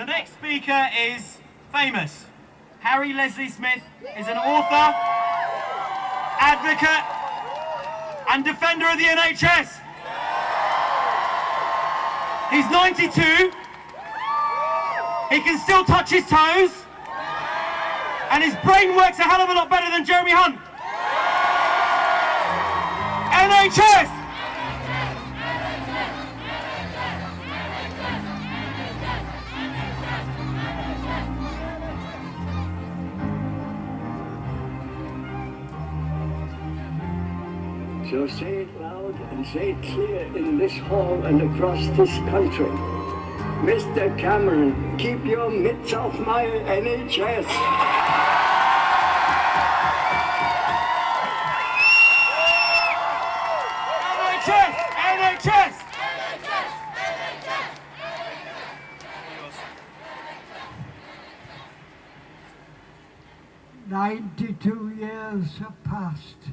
The next speaker is famous. Harry Leslie Smith is an author, advocate, and defender of the NHS. He's 92. He can still touch his toes. And his brain works a hell of a lot better than Jeremy Hunt. NHS! So say it loud and say it clear in this hall and across this country. Mr. Cameron, keep your mitts off my NHS. NHS! NHS! 92 years have passed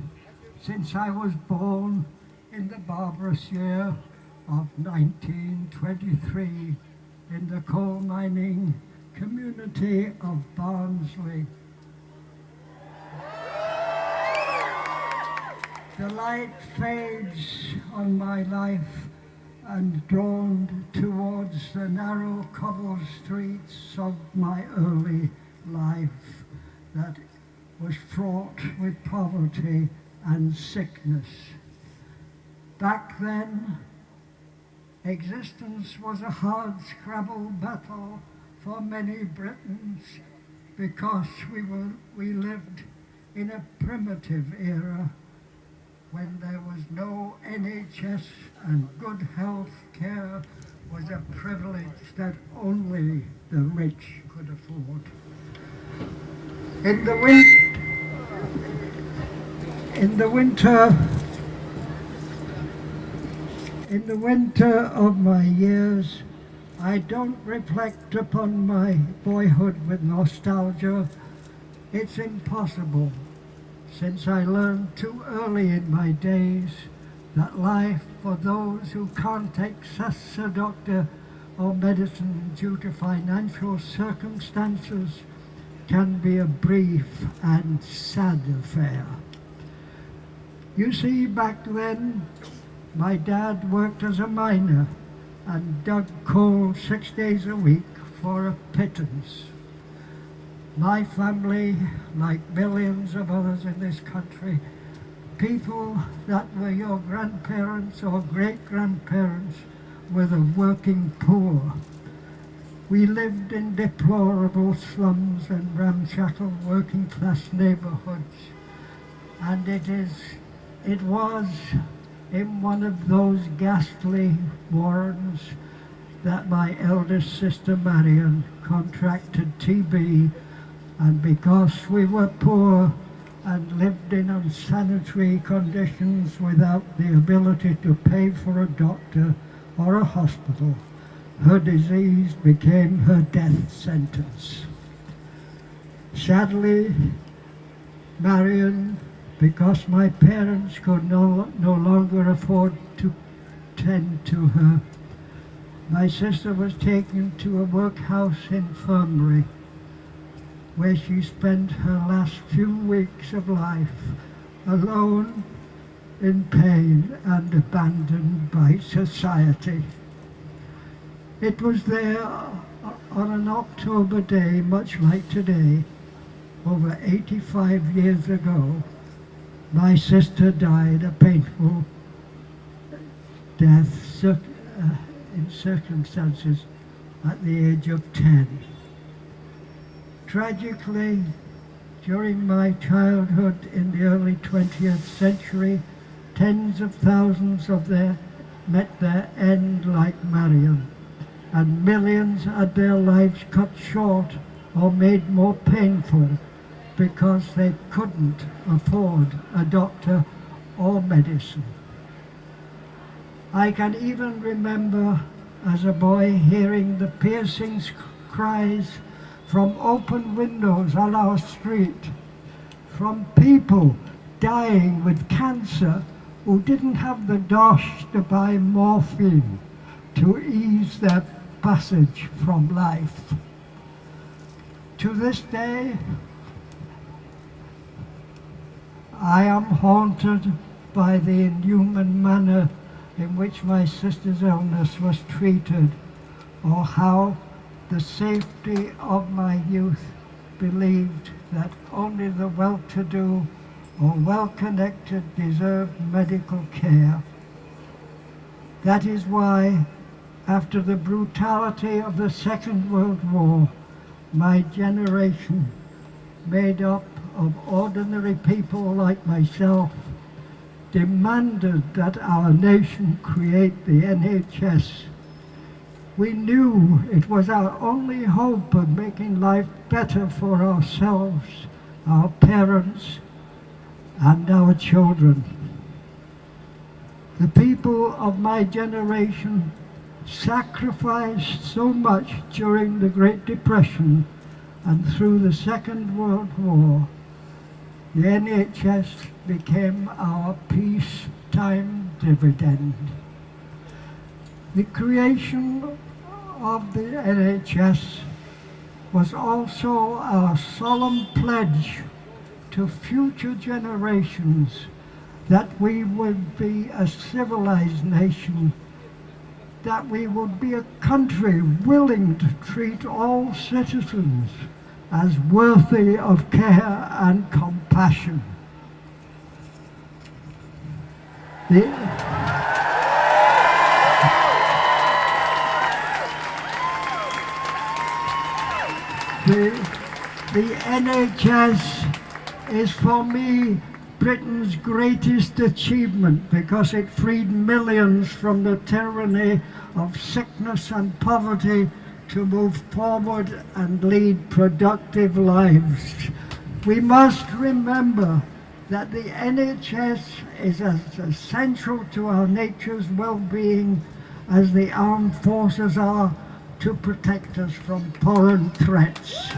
since I was born in the barbarous year of 1923 in the coal mining community of Barnsley. The light fades on my life and drawn towards the narrow cobbled streets of my early life that was fraught with poverty and sickness. Back then, existence was a hard-scrabble battle for many Britons because we lived in a primitive era when there was no NHS and good health care was a privilege that only the rich could afford. In the winter of my years, I don't reflect upon my boyhood with nostalgia. It's impossible, since I learned too early in my days that life for those who can't access a doctor or medicine due to financial circumstances can be a brief and sad affair. You see, back then, my dad worked as a miner and dug coal 6 days a week for a pittance. My family, like millions of others in this country, people that were your grandparents or great-grandparents, were the working poor. We lived in deplorable slums and ramshackle working-class neighborhoods, and it was in one of those ghastly warrens that my eldest sister Marion contracted TB, and because we were poor and lived in unsanitary conditions without the ability to pay for a doctor or a hospital, her disease became her death sentence. Sadly, Marion, because my parents could no longer afford to tend to her, my sister was taken to a workhouse infirmary where she spent her last few weeks of life alone, in pain and abandoned by society. It was there on an October day, much like today, over 85 years ago, my sister died a painful death in circumstances at the age of 10. Tragically, during my childhood in the early 20th century, tens of thousands of them met their end like Marion, and millions had their lives cut short or made more painful because they couldn't afford a doctor or medicine. I can even remember as a boy hearing the piercing cries from open windows on our street, from people dying with cancer who didn't have the dosh to buy morphine to ease their passage from life. To this day, I am haunted by the inhuman manner in which my sister's illness was treated, or how the safety of my youth believed that only the well-to-do or well-connected deserved medical care. That is why, after the brutality of the Second World War, my generation, made up of ordinary people like myself, demanded that our nation create the NHS. We knew it was our only hope of making life better for ourselves, our parents, and our children. The people of my generation sacrificed so much during the Great Depression and through the Second World War. The NHS became our peacetime dividend. The creation of the NHS was also our solemn pledge to future generations that we would be a civilized nation, that we would be a country willing to treat all citizens as worthy of care and compassion. The NHS is for me Britain's greatest achievement because it freed millions from the tyranny of sickness and poverty to move forward and lead productive lives. We must remember that the NHS is as essential to our nature's well-being as the armed forces are to protect us from foreign threats.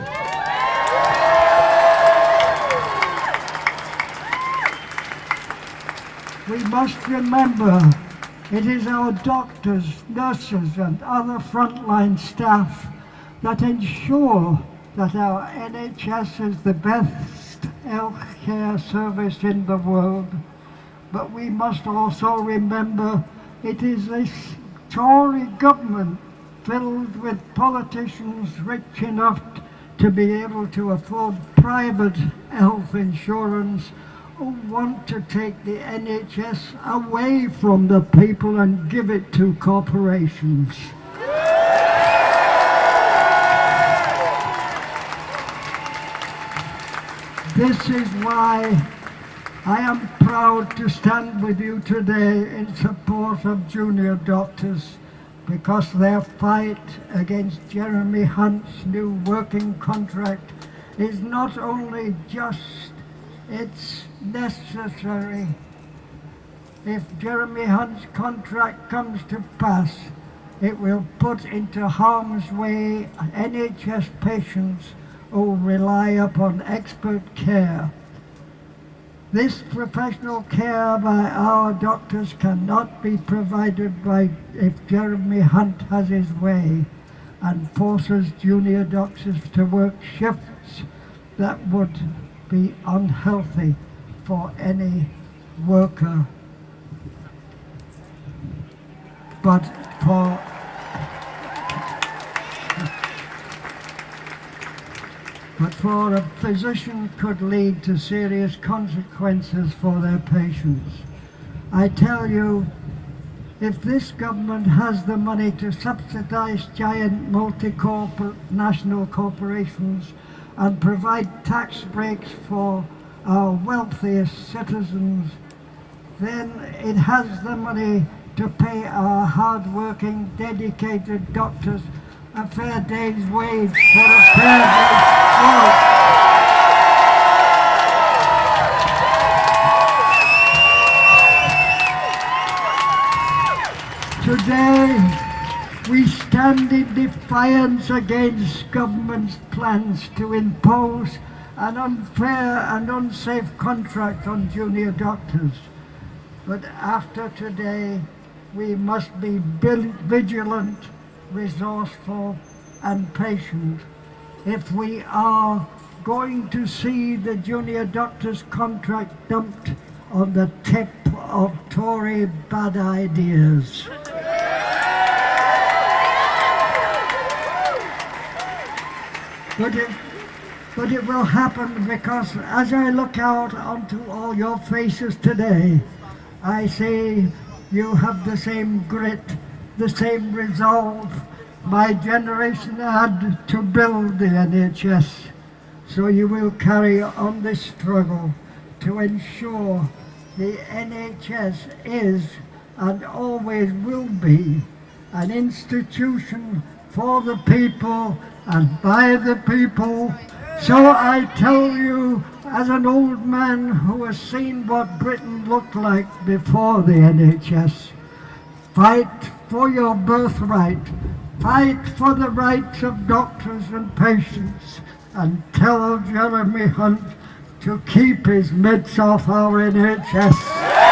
We must remember it is our doctors, nurses and other frontline staff that ensure that our NHS is the best healthcare service in the world. But we must also remember it is this Tory government filled with politicians rich enough to be able to afford private health insurance who want to take the NHS away from the people and give it to corporations. This is why I am proud to stand with you today in support of junior doctors, because their fight against Jeremy Hunt's new working contract is not only just, it's necessary. If Jeremy Hunt's contract comes to pass, it will put into harm's way NHS patients who rely upon expert care. This professional care by our doctors cannot be provided by if Jeremy Hunt has his way and forces junior doctors to work shifts that would be unhealthy for any worker. But for a physician could lead to serious consequences for their patients. I tell you, if this government has the money to subsidize giant multinational corporations and provide tax breaks for our wealthiest citizens, then it has the money to pay our hard-working, dedicated doctors a fair day's wage for a fair day's work. Today, we stand in defiance against government's plans to impose an unfair and unsafe contract on junior doctors. But after today, we must be vigilant resourceful and patient. If we are going to see the junior doctor's contract dumped on the tip of Tory bad ideas. But it will happen because as I look out onto all your faces today, I see you have the same grit, the same resolve my generation had to build the NHS. So you will carry on this struggle to ensure the NHS is and always will be an institution for the people and by the people. So I tell you, as an old man who has seen what Britain looked like before the NHS, fight for your birthright, fight for the rights of doctors and patients, and tell Jeremy Hunt to keep his mitts off our NHS.